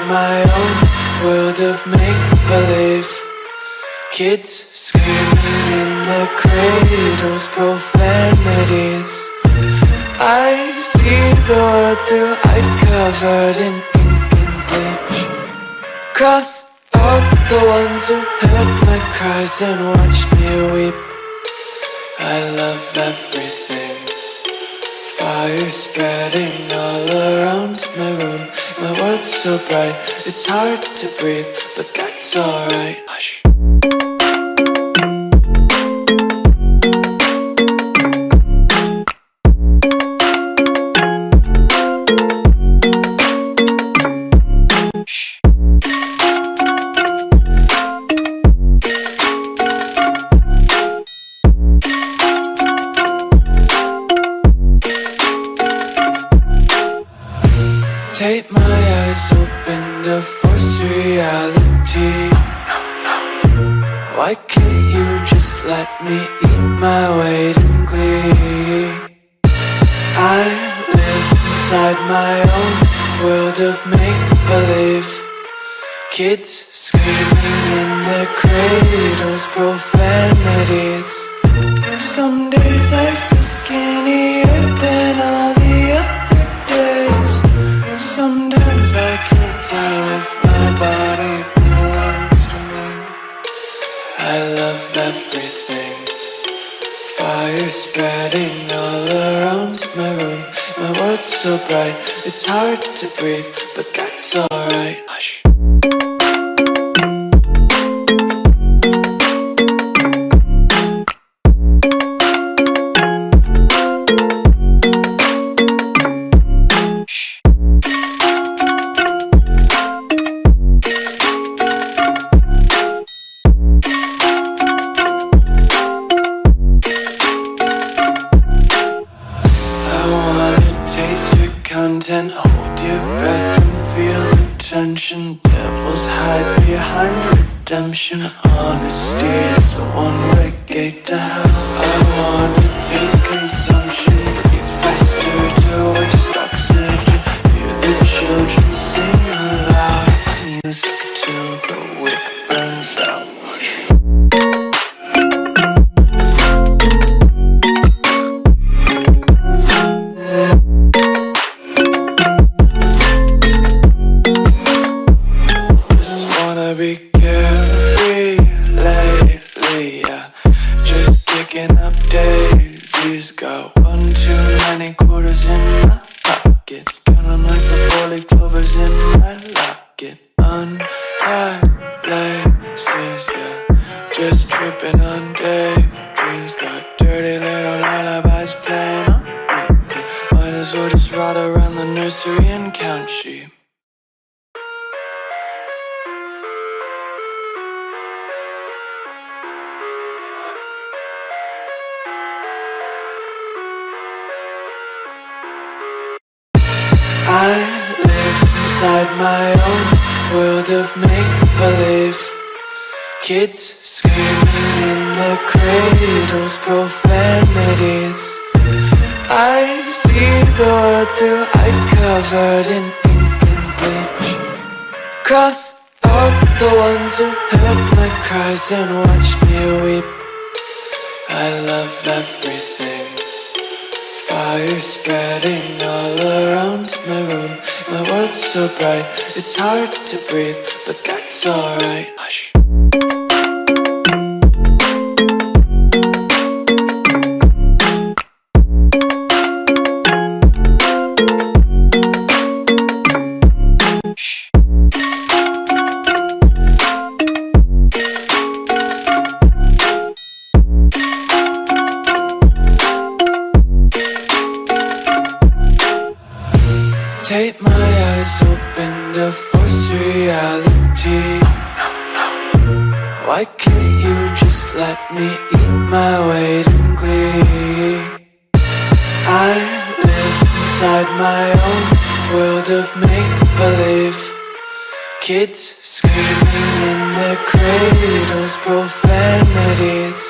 my own world of make-believe. Kids screaming in their cradles, profanities. I see the world through ice covered in ink and bleach. Cross out the ones who heard my cries and watched me weep. I love everything. Fire spreading all around my room. My world's so bright, it's hard to breathe, but that's alright. Hush. Take my eyes open to force reality. Why can't you just let me eat my weight in glee? I live inside my own world of make-believe. Kids screaming in their cradles, profanities. Some days I feel skinnier than all the other days. Sometimes I can't tell if my body belongs to me. I love everything. Fire spreading all around my room. My world's so bright, it's hard to breathe, but that's alright. Hush. Content, hold your breath and feel the tension. Devils hide behind redemption. Honesty is a one-way gate to hell. I wanna taste consumption. Breathe faster to waste oxygen. Hear the children sing aloud. It's music till the wick burns out. Be carefree lately, yeah. Just picking up daisies. Got one too many quarters in my pockets. Counting like the four-leaf clovers in my locket. Untied laces, yeah. Just tripping on daydreams. Got dirty little lullabies playing on repeat. Might as well just ride around the nursery and count sheep. I live inside my own world of make-believe. Kids screaming in their cradles, profanities. I see the world through ice covered in ink and bleach. Cross out the ones who heard my cries and watched me weep. I love everything. Fire spreading all around my room. My world's so bright, it's hard to breathe, but that's alright. Hush. Take my eyes open to force reality. Why can't you just let me eat my weight in glee? I live inside my own world of make-believe. Kids screaming in their cradles, profanities.